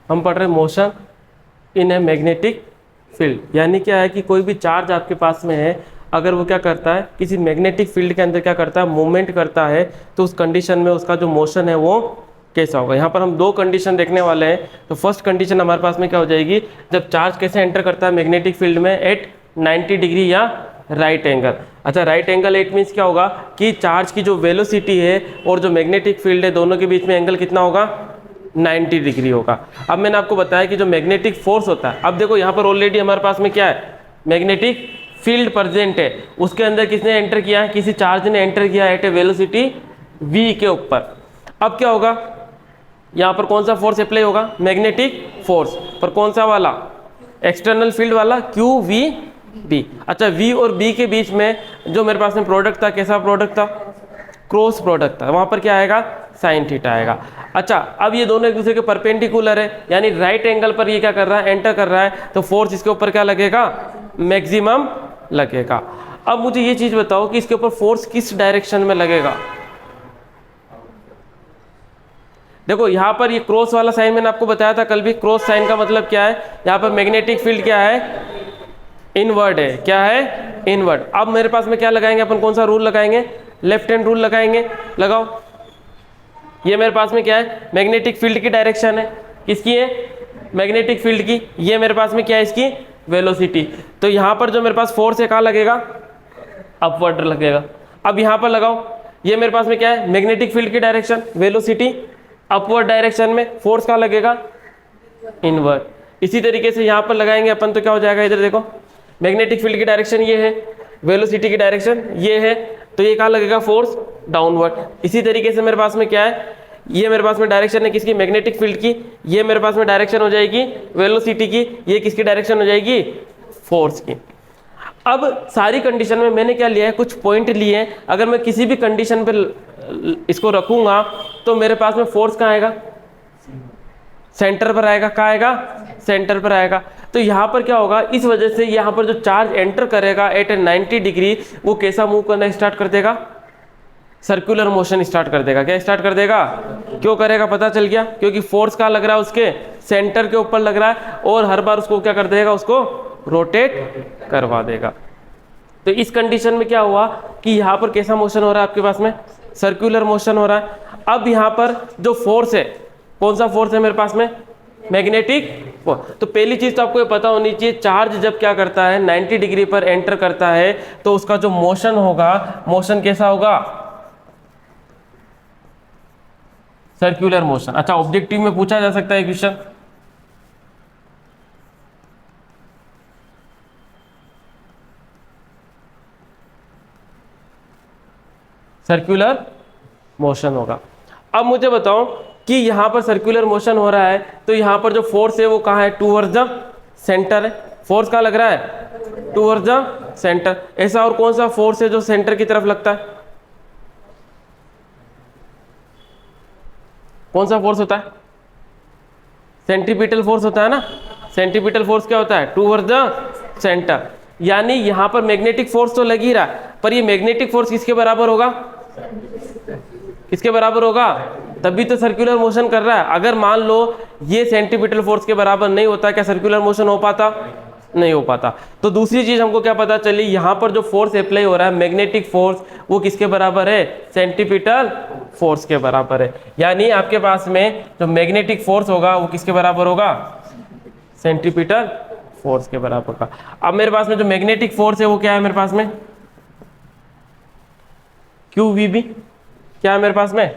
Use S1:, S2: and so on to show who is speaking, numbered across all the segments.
S1: हम पढ़ रहे motion in a magnetic field. यानी क्या है कि कोई भी चार्ज आपके पास में है, अगर वो क्या करता है किसी मैग्नेटिक फील्ड के अंदर क्या करता है, मूवमेंट करता है, तो उस कंडीशन में उसका जो मोशन है वो कैसा होगा। यहाँ पर हम दो कंडीशन देखने वाले हैं। तो फर्स्ट कंडीशन हमारे पास में क्या हो जाएगी, जब चार्ज कैसे एंटर करता है मैग्नेटिक फील्ड में, एट 90 डिग्री या राइट एंगल। अच्छा, राइट एंगल एट मीन्स क्या होगा कि चार्ज की जो वेलोसिटी है और जो मैग्नेटिक फील्ड है दोनों के बीच में एंगल कितना होगा, 90 डिग्री होगा। अब मैंने आपको बताया कि जो मैग्नेटिक फोर्स होता है, अब देखो यहाँ पर ऑलरेडी हमारे पास में क्या है, मैग्नेटिक फील्ड प्रेजेंट है, उसके अंदर किसने एंटर किया है, किसी चार्ज ने एंटर किया है एट ए वेलोसिटी v के ऊपर। अब क्या होगा, यहाँ पर कौन सा फोर्स अप्लाई होगा, मैग्नेटिक फोर्स, पर कौन सा वाला, एक्सटर्नल फील्ड वाला, क्यू वी बी। अच्छा, v और b के बीच में जो मेरे पास में प्रोडक्ट था, कैसा प्रोडक्ट था, क्रॉस प्रोडक्ट था, वहां पर क्या आएगा, साइन थीटा आएगा। अच्छा, अब ये दोनों एक दूसरे के परपेंडिकुलर है, यानी राइट एंगल पर ये क्या कर रहा है, एंटर कर रहा है, तो फोर्स इसके ऊपर क्या लगेगा, मैक्सिमम लगेगा। अब मुझे ये चीज बताओ कि इसके ऊपर फोर्स किस डायरेक्शन में लगेगा। देखो यहाँ पर ये क्रॉस वाला साइन मैंने आपको बताया था कल भी, क्रॉस साइन का मतलब क्या है, यहाँ पर मैग्नेटिक फील्ड क्या है, इनवर्ड है, क्या है, इनवर्ड। अब मेरे पास में क्या लगाएंगे अपन, कौन सा रूल लगाएंगे, लेफ्ट हैंड रूल लगाएंगे, लगाओ। ये मेरे पास में क्या है, मैग्नेटिक फील्ड की डायरेक्शन है, किसकी है, मैग्नेटिक फील्ड की। ये मेरे पास में क्या है, इसकी वेलोसिटी। तो यहाँ पर जो मेरे पास फोर्स है कहाँ लगेगा, अपवर्ड लगेगा। अब यहाँ पर लगाओ, ये मेरे पास में क्या है, मैग्नेटिक फील्ड की डायरेक्शन, वेलोसिटी अपवर्ड डायरेक्शन में, फोर्स कहाँ लगेगा, इनवर्ड। इसी तरीके से यहाँ पर लगाएंगे अपन, तो क्या हो जाएगा, इधर देखो, मैग्नेटिक फील्ड की डायरेक्शन ये है, वेलोसिटी की डायरेक्शन ये है, तो ये कहाँ लगेगा, फोर्स डाउनवर्ड। इसी तरीके से मेरे पास में क्या है, ये मेरे पास में डायरेक्शन है किसकी, मैग्नेटिक फील्ड की, ये मेरे पास में डायरेक्शन हो जाएगी वेलोसिटी की, ये किसकी डायरेक्शन हो जाएगी, फोर्स की। अब सारी कंडीशन में मैंने क्या लिया है, कुछ पॉइंट लिए हैं, अगर मैं किसी भी कंडीशन पे इसको रखूंगा तो मेरे पास में फोर्स कहाँ आएगा, सेंटर पर आएगा, कहाँ आएगा, सेंटर पर आएगा। तो यहाँ पर क्या होगा, इस वजह से यहाँ पर जो चार्ज एंटर करेगा एट 90 डिग्री, वो कैसा मूव करना स्टार्ट कर देगा, सर्कुलर मोशन स्टार्ट कर देगा। क्या स्टार्ट कर देगा, क्यों करेगा, पता चल गया, क्योंकि फोर्स कहाँ लग रहा है, उसके सेंटर के ऊपर लग रहा है, और हर बार उसको क्या कर देगा, उसको रोटेट करवा देगा। तो इस कंडीशन में क्या हुआ कि यहाँ पर कैसा मोशन हो रहा है आपके पास में, सर्कुलर मोशन हो रहा है। अब यहाँ पर जो फोर्स है, कौन सा फोर्स है मेरे पास में, मैग्नेटिक फोर्स। तो पहली चीज तो आपको ये पता होनी चाहिए, चार्ज जब क्या करता है 90 डिग्री पर एंटर करता है, तो उसका जो मोशन होगा, मोशन कैसा होगा, सर्कुलर मोशन। अच्छा, ऑब्जेक्टिव में पूछा जा सकता है क्वेश्चन, सर्कुलर मोशन होगा। अब मुझे बताओ कि यहाँ पर सर्कुलर मोशन हो रहा है, तो यहाँ पर जो फोर्स है वो कहाँ है, टूवर्ड्स द सेंटर है। फोर्स कहाँ लग रहा है, टूवर्ड्स द सेंटर। ऐसा और कौन सा फोर्स है जो सेंटर की तरफ लगता है, कौन सा फोर्स होता है, सेंट्रीपिटल फोर्स होता है ना। सेंट्रीपिटल फोर्स क्या होता है, टूवर्ड्स द सेंटर। यानी यहाँ पर मैग्नेटिक फोर्स तो लग ही रहा है, पर ये मैग्नेटिक फोर्स किसके बराबर होगा, किसके बराबर होगा, तभी तो सर्कुलर मोशन कर रहा है। अगर मान लो ये सेंट्रीपिटल फोर्स के बराबर नहीं होता, क्या सर्कुलर मोशन हो पाता, नहीं हो पाता। तो दूसरी चीज हमको क्या पता चली, यहाँ पर जो फोर्स अप्लाई हो रहा है मैग्नेटिक फोर्स, वो किसके बराबर है, सेंट्रीपिटल फोर्स के बराबर है। यानी आपके पास में जो मैग्नेटिक फोर्स होगा वो किसके बराबर होगा, सेंट्रीपिटल फोर्स के बराबर का। अब मेरे पास में जो मैग्नेटिक फोर्स है वो क्या है मेरे पास में, क्यू वी बी। क्या है मेरे पास में,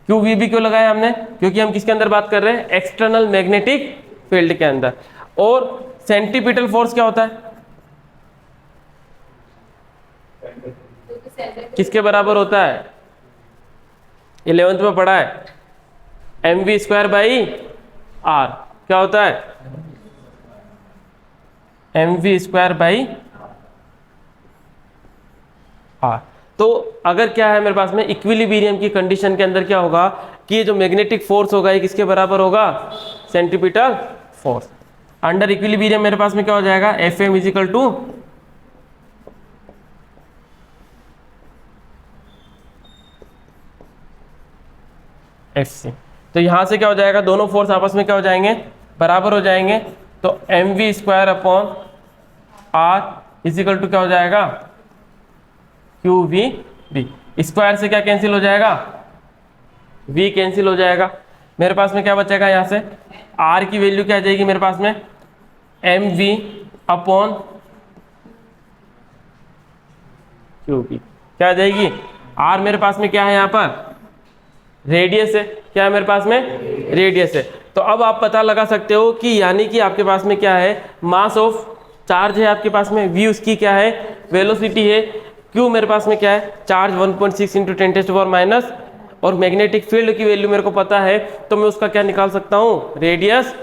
S1: क्यू वी बी क्यों लगाया हमने, क्योंकि हम किसके अंदर बात कर रहे हैं, एक्सटर्नल मैग्नेटिक फील्ड के अंदर। और सेंट्रीपिटल फोर्स क्या होता है, किसके बराबर होता है, 11th में पढ़ा है, mv² बाई r। क्या होता है, mv² बाई r। तो अगर क्या है मेरे पास में, इक्विलिब्रियम की कंडीशन के अंदर क्या होगा कि ये जो मैग्नेटिक फोर्स होगा ये किसके बराबर होगा, सेंट्रीपिटल फोर्स। अंडर इक्विलिब्रियम मेरे पास में क्या हो जाएगा, Fm इजिकल टू Fc। तो यहाँ से क्या हो जाएगा, दोनों फोर्स आपस में क्या हो जाएंगे, बराबर हो जाएंगे। तो mv square upon r is equal to क्या हो जाएगा, QVB। स्क्वायर से क्या कैंसिल हो जाएगा, v कैंसिल हो जाएगा। मेरे पास में क्या बचेगा, यहाँ से r की वैल्यू क्या आ जाएगी मेरे पास में, mv अपॉन QV क्या आ जाएगी। r मेरे पास में क्या है, यहाँ पर रेडियस है, क्या है मेरे पास में, रेडियस है। तो अब आप पता लगा सकते हो कि यानी कि आपके पास में क्या है, मास ऑफ चार्ज है आपके पास में, v उसकी क्या है, वेलोसिटी है, q मेरे पास में क्या है, चार्ज 1.6 इंटू 10⁻⁻, और मैग्नेटिक फील्ड की वैल्यू मेरे को पता है, तो मैं उसका क्या निकाल सकता हूँ, रेडियस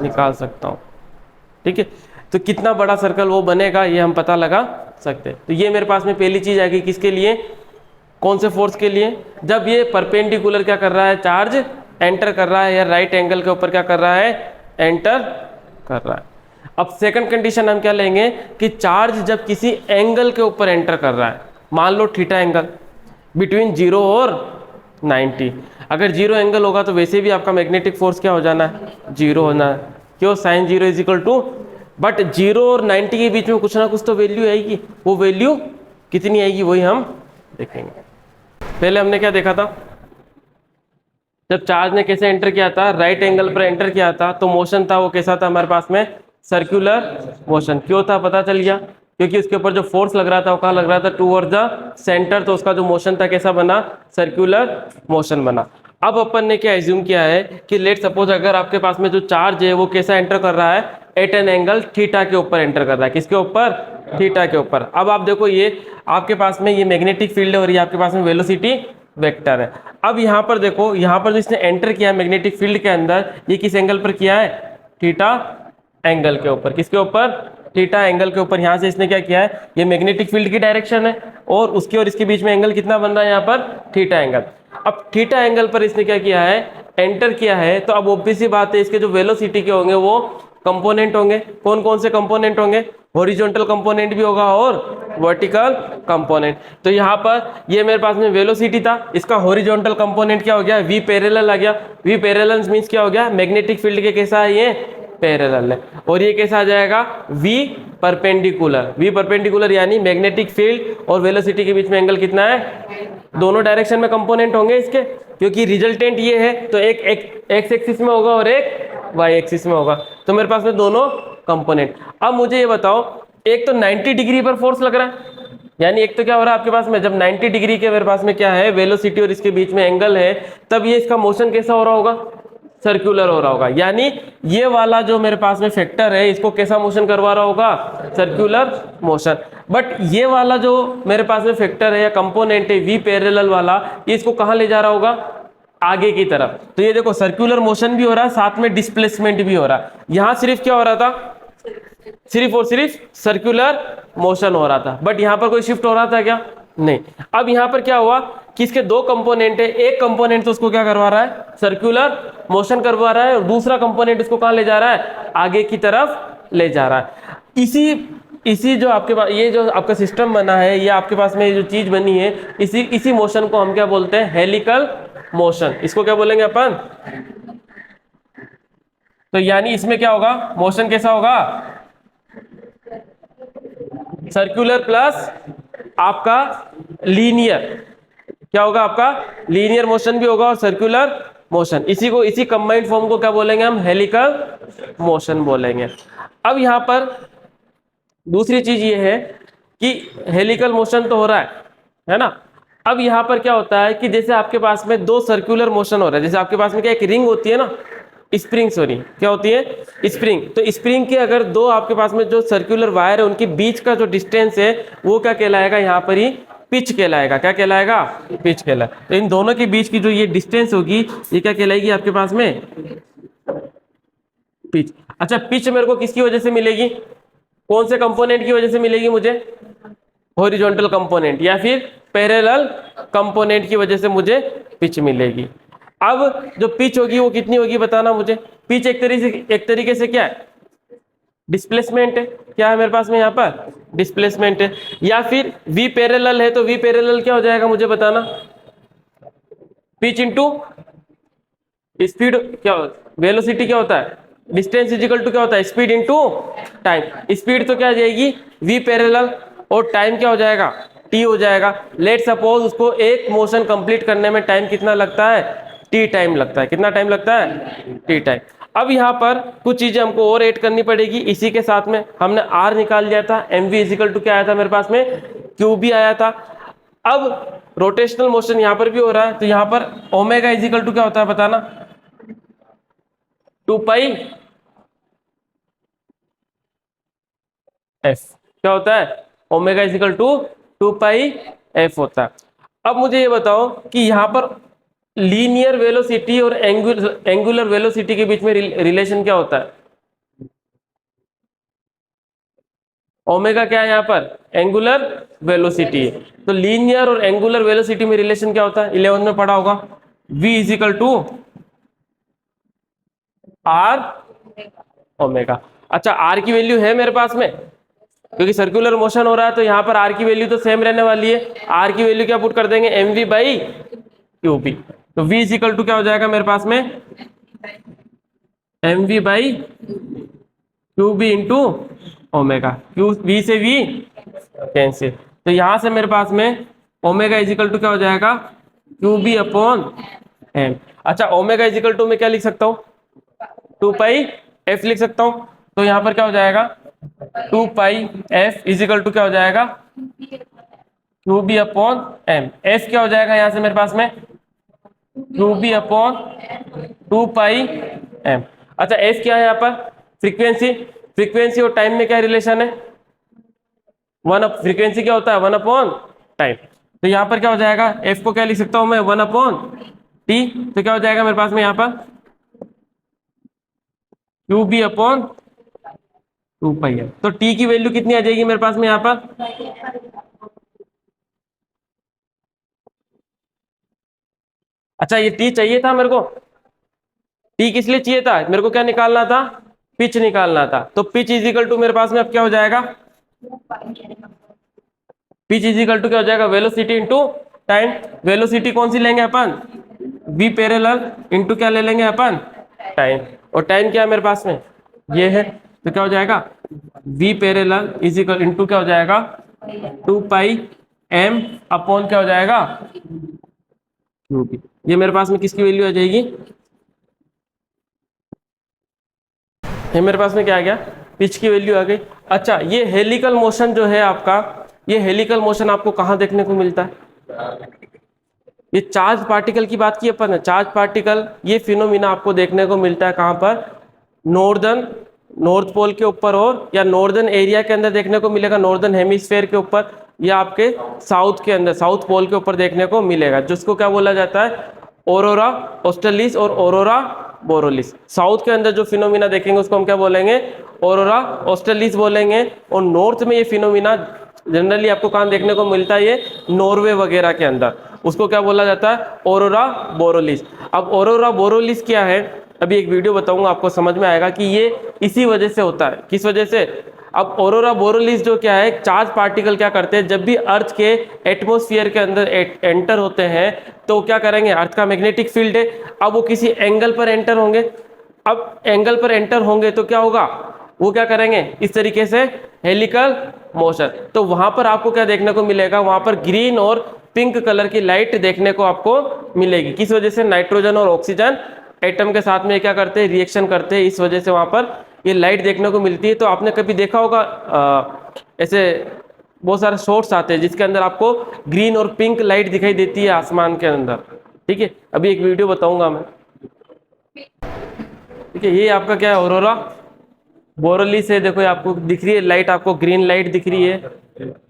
S1: निकाल सकता हूँ। ठीक है, तो कितना बड़ा सर्कल वो बनेगा ये हम पता लगा सकते हैं। तो ये मेरे पास में पहली चीज आएगी, किसके लिए, कौन से फोर्स के लिए, जब ये परपेंडिकुलर क्या कर रहा है, चार्ज एंटर कर रहा है, या राइट एंगल के ऊपर क्या कर रहा है, एंटर कर रहा है। अब सेकंड कंडीशन हम क्या लेंगे कि चार्ज जब किसी एंगल के ऊपर एंटर कर रहा है, मान लो थीटा एंगल बिटवीन 0 और 90, अगर 0 एंगल होगा तो वैसे भी आपका मैग्नेटिक फोर्स क्या हो जाना है, 0 होना है, क्यों, sine 0 is equal to, but 0 और 90 के बीच में कुछ ना कुछ तो वैल्यू आएगी, वो वैल्यू कितनी आएगी वही हम देखेंगे। पहले हमने क्या देखा था, जब चार्ज ने कैसे एंटर किया था, राइट एंगल पर एंटर किया था, तो मोशन था वो कैसा था हमारे पास में, सर्कुलर मोशन। क्यों था पता चल गया, क्योंकि उसके ऊपर जो फोर्स लग रहा था वो कहाँ लग रहा था, टूवर्ड्स द सेंटर, तो उसका जो मोशन था कैसा बना, सर्कुलर मोशन बना। अब अपन ने क्या एज्यूम किया है कि लेट सपोज अगर आपके पास में जो चार्ज है वो कैसा एंटर कर रहा है, एट एन एंगल थीटा के ऊपर एंटर कर रहा है, किसके ऊपर, थीटा के ऊपर। अब आप देखो ये आपके पास में ये मैग्नेटिक फील्ड है और ये आपके पास में वेलोसिटी वेक्टर है। अब यहाँ पर देखो, यहाँ पर जो इसने एंटर किया है मैग्नेटिक फील्ड के अंदर, ये किस एंगल पर किया है, थीटा एंगल के ऊपर, किसके ऊपर, थीटा एंगल के ऊपर। यहाँ से इसने क्या किया है, ये मैग्नेटिक फील्ड की डायरेक्शन है और उसके और इसके बीच में एंगल कितना बन रहा है यहाँ पर, थीटा एंगल। अब थीटा एंगल पर इसने क्या किया है, एंटर किया है, तो अब ऑब्वियस सी बात है इसके जो वेलोसिटी के होंगे वो कंपोनेंट होंगे। कौन कौन से कंपोनेंट होंगे, हॉरिजॉन्टल कंपोनेंट भी होगा और वर्टिकल कंपोनेंट। तो यहाँ पर ये मेरे पास में वेलोसिटी था, इसका हॉरिजॉन्टल कंपोनेंट क्या हो गया, वी पैरेलल आ गया। वी पैरेलल मींस क्या हो गया, मैग्नेटिक फील्ड के कैसा है, ये पैरेलल है। और ये कैसा आ जाएगा, वी परपेंडिकुलर। वी परपेंडिकुलर यानी मैग्नेटिक फील्ड और वेलोसिटी के बीच में एंगल कितना है, दोनों डायरेक्शन में कंपोनेंट होंगे इसके, क्योंकि रिजल्टेंट ये है, तो एक एक्स एक्सिस में होगा और एक वाई एक्सिस में होगा, तो मेरे पास में दोनों कंपोनेंट। अब मुझे ये बताओ, एक तो 90 डिग्री पर फोर्स लग रहा है, यानी एक तो क्या हो रहा है आपके पास में, जब 90 डिग्री के मेरे पास में क्या है, वेलोसिटी और इसके बीच में एंगल है, तब ये इसका मोशन कैसा हो रहा होगा, सर्कुलर हो रहा होगा। यानी ये वाला जो मेरे पास में फैक्टर है, इसको कैसा मोशन करवा रहा होगा, सर्कुलर मोशन। बट ये वाला जो मेरे पास में फैक्टर है या कंपोनेंट है, वी पैरेलल वाला, ये इसको कहाँ ले जा रहा होगा, आगे की तरफ। तो ये देखो सर्कुलर मोशन भी हो रहा है, साथ में डिस्प्लेसमेंट भी हो रहा है। यहाँ सिर्फ क्या हो रहा था, सिर्फ और सिर्फ सर्कुलर मोशन हो रहा था, बट यहाँ पर कोई शिफ्ट हो रहा था क्या, नहीं। अब यहाँ पर क्या हुआ कि इसके दो कंपोनेंट है, एक कंपोनेंट तो उसको क्या करवा रहा है, सर्कुलर मोशन करवा रहा है, और दूसरा कंपोनेंट इसको कहाँ ले जा रहा है, आगे की तरफ ले जा रहा है। इसी जो आपके पास ये जो आपका सिस्टम बना है, ये आपके पास में ये जो चीज बनी है, इसी मोशन को हम क्या बोलते हैं, हेलिकल मोशन। इसको क्या बोलेंगे अपन, तो यानी इसमें क्या होगा, मोशन कैसा होगा, सर्कुलर प्लस आपका लीनियर, क्या होगा आपका, लीनियर मोशन भी होगा और सर्कुलर मोशन। इसी कंबाइंड फॉर्म को क्या बोलेंगे हम, हेलिकल मोशन बोलेंगे। अब यहाँ पर दूसरी चीज ये है कि हेलिकल मोशन तो हो रहा है ना। अब यहाँ पर क्या होता है कि जैसे आपके पास में दो सर्कुलर मोशन हो रहा है, जैसे आपके पास में क्या एक रिंग होती है ना, स्प्रिंग, सॉरी क्या होती है, स्प्रिंग। तो स्प्रिंग के अगर दो आपके पास में जो सर्कुलर वायर है, उनके बीच का जो डिस्टेंस है वो क्या कहलाएगा, यहाँ पर ही पिच कहलाएगा। क्या कहलाएगा, पिच कहलाएगा। तो इन दोनों के बीच की जो ये डिस्टेंस होगी, ये क्या कहलाएगी आपके पास में, पिच। अच्छा, पिच मेरे को किसकी वजह से मिलेगी, कौन से कंपोनेंट की वजह से मिलेगी मुझे, हॉरिजॉन्टल कंपोनेंट या फिर पैरेलल कंपोनेंट की वजह से मुझे पिच मिलेगी। अब जो पिच होगी वो कितनी होगी बताना मुझे। पिच एक तरीके से क्या है, डिस्प्लेसमेंट है। क्या है मेरे पास में यहाँ पर, डिस्प्लेसमेंट है। या फिर वी पैरेलल है, तो वी पैरेलल क्या हो जाएगा मुझे बताना, पिच इंटू स्पीड क्या, वेलोसिटी क्या होता है, डिस्टेंस इज इक्वल टू क्या होता है, स्पीड इनटू टाइम। स्पीड तो क्या आ जाएगी v पैरेलल, और टाइम क्या हो जाएगा, t हो जाएगा। लेट सपोज उसको एक मोशन कंप्लीट करने में टाइम कितना लगता है, t टाइम लगता है। कितना टाइम लगता है, t टाइम। अब यहाँ पर कुछ चीजें हमको और ऐड करनी पड़ेगी। इसी के साथ में हमने r निकाल लिया था, mv इज इक्वल टू क्या आया था मेरे पास में, qb आया था। अब रोटेशनल मोशन यहाँ पर भी हो रहा है, तो यहाँ पर ओमेगा इज इक्वल टू क्या होता है बताना, 2 पाई एफ। क्या होता है, omega is equal to 2 pi F होता है। अब मुझे ये बताओ कि यहाँ पर लीनियर वेलोसिटी और एंगुलर वेलोसिटी के बीच में रिलेशन क्या होता है। ओमेगा क्या है यहाँ पर, एंगुलर वेलोसिटी है। तो लीनियर और एंगुलर वेलोसिटी में रिलेशन क्या होता है, 11 में पढ़ा होगा, v is equal to R omega. अच्छा आर की वैल्यू है मेरे पास में, क्योंकि सर्कुलर मोशन हो रहा है तो यहाँ पर आर की वैल्यू तो सेम रहने वाली है। आर की वैल्यू क्या पुट कर देंगे, M V by Q B. तो v इज इक्वल टू क्या हो जाएगा मेरे पास में, M V by Q B into omega. Q v से v कैंसिल, तो यहां से मेरे पास में ओमेगा इज इक्वल टू क्या हो जाएगा, क्यू बी अपॉन एम। अच्छा ओमेगा इज इक्वल टू में क्या लिख सकता हूँ, 2 पाई एफ लिख सकता हूँ। तो यहाँ पर क्या हो जाएगा, 2 pi F is equal to क्या हो जाएगा, Q B upon M. F क्या हो जाएगा यहाँ से मेरे पास में, Q B upon 2 pi M. अच्छा एफ क्या है यहाँ पर, फ्रीक्वेंसी। फ्रीक्वेंसी और टाइम में क्या रिलेशन है, फ्रीक्वेंसी क्या होता है, 1 अपॉन टाइम। तो यहाँ पर क्या हो जाएगा, एफ को क्या लिख सकता हूँ मैं, 1 अपॉन टी। तो क्या हो जाएगा मेरे पास में यहाँ पर, क्यू बी अपॉन 2 पाई है। तो टी की वैल्यू कितनी आ जाएगी मेरे पास में यहाँ पर, अच्छा ये टी चाहिए था मेरे को, टी किस लिए चाहिए था, मेरे को क्या निकालना था, पिच निकालना था। तो पिच इज इक्वल टू मेरे पास में अब क्या हो जाएगा, पिच इज इक्वल टू क्या हो जाएगा, वेलोसिटी इंटू टाइम। वेलोसिटी कौन सी लेंगे अपन, v पैरेलल इंटू क्या ले लेंगे अपन, टाइम। और टाइम क्या है मेरे पास में, ये है। तो क्या हो जाएगा, v parallel is equal into क्या हो जाएगा, 2 पाई m अपॉन क्या हो जाएगा, ये मेरे पास में किसकी वैल्यू आ जाएगी, ये मेरे पास में क्या आ गया, पिच की वैल्यू आ गई। अच्छा ये हेलिकल मोशन जो है आपका, ये हेलिकल मोशन आपको कहाँ देखने को मिलता है, ये चार्ज पार्टिकल की बात की अपन ने, चार्ज पार्टिकल ये फिनोमिना आपको देखने को मिलता है कहाँ पर, नॉर्थ पोल के ऊपर और या नॉर्दर्न एरिया के अंदर देखने को मिलेगा, नॉर्दर्न हेमिस्फेयर के ऊपर, या आपके साउथ के अंदर, साउथ पोल के ऊपर देखने को मिलेगा, जिसको क्या बोला जाता है, ऑरोरा ऑस्ट्रेलिस और ऑरोरा बोरोलिस। साउथ के अंदर जो फिनोमिना देखेंगे उसको हम क्या बोलेंगे, ऑरोरा ऑस्ट्रेलिस बोलेंगे। और नॉर्थ में ये फिनोमिना जनरली आपको कहाँ देखने को मिलता है, ये नॉर्वे वगैरह के अंदर, उसको क्या बोला जाता है, ऑरोरा बोरोलिस। अब ऑरोरा बोरोलिस क्या है, अभी एक वीडियो बताऊंगा आपको समझ में आएगा कि ये इसी वजह से होता है, किस वजह से। अब ऑरोरा बोरोलिस जो क्या है, चार्ज पार्टिकल क्या करते हैं, जब भी अर्थ के एटमॉस्फेयर के अंदर एंटर होते हैं तो क्या करेंगे, अर्थ का मैग्नेटिक फील्ड है, अब वो किसी एंगल पर एंटर होंगे। अब एंगल पर एंटर होंगे तो क्या होगा, वो क्या करेंगे, इस तरीके से हेलिकल मोशन। तो वहां पर आपको क्या देखने को मिलेगा, वहां पर ग्रीन और पिंक कलर की लाइट देखने को आपको मिलेगी। किस वजह से, नाइट्रोजन और ऑक्सीजन एटम के साथ में क्या करते हैं, रिएक्शन करते हैं, इस वजह से वहां पर ये लाइट देखने को मिलती है। तो आपने कभी देखा होगा ऐसे बहुत सारे शॉट्स आते हैं जिसके अंदर आपको ग्रीन और पिंक लाइट दिखाई देती है आसमान के अंदर, ठीक है। अभी एक वीडियो बताऊंगा मैं, ठीक है। ये आपका क्या है, ऑरोरा बोरोलिस है, देखो आपको दिख रही है लाइट, आपको ग्रीन लाइट दिख रही है,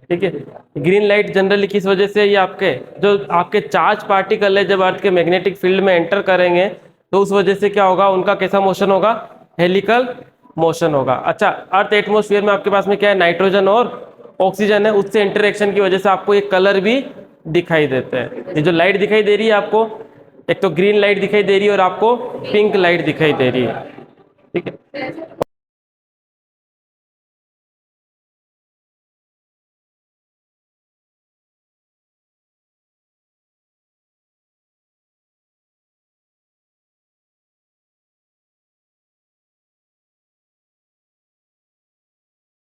S1: ठीक है। ग्रीन लाइट जनरली किस वजह से, ये आपके जो आपके चार्ज पार्टिकल है जब अर्थ के मैग्नेटिक फील्ड में एंटर करेंगे तो उस वजह से क्या होगा, उनका कैसा मोशन होगा, हेलिकल मोशन होगा। अच्छा अर्थ एटमॉस्फेयर में आपके पास में क्या है, नाइट्रोजन और ऑक्सीजन है, उससे इंटरेक्शन की वजह से आपको ये कलर भी दिखाई देते हैं। ये जो लाइट दिखाई दे रही है आपको, एक तो ग्रीन लाइट दिखाई दे रही है और आपको पिंक लाइट दिखाई दे रही है, ठीक है।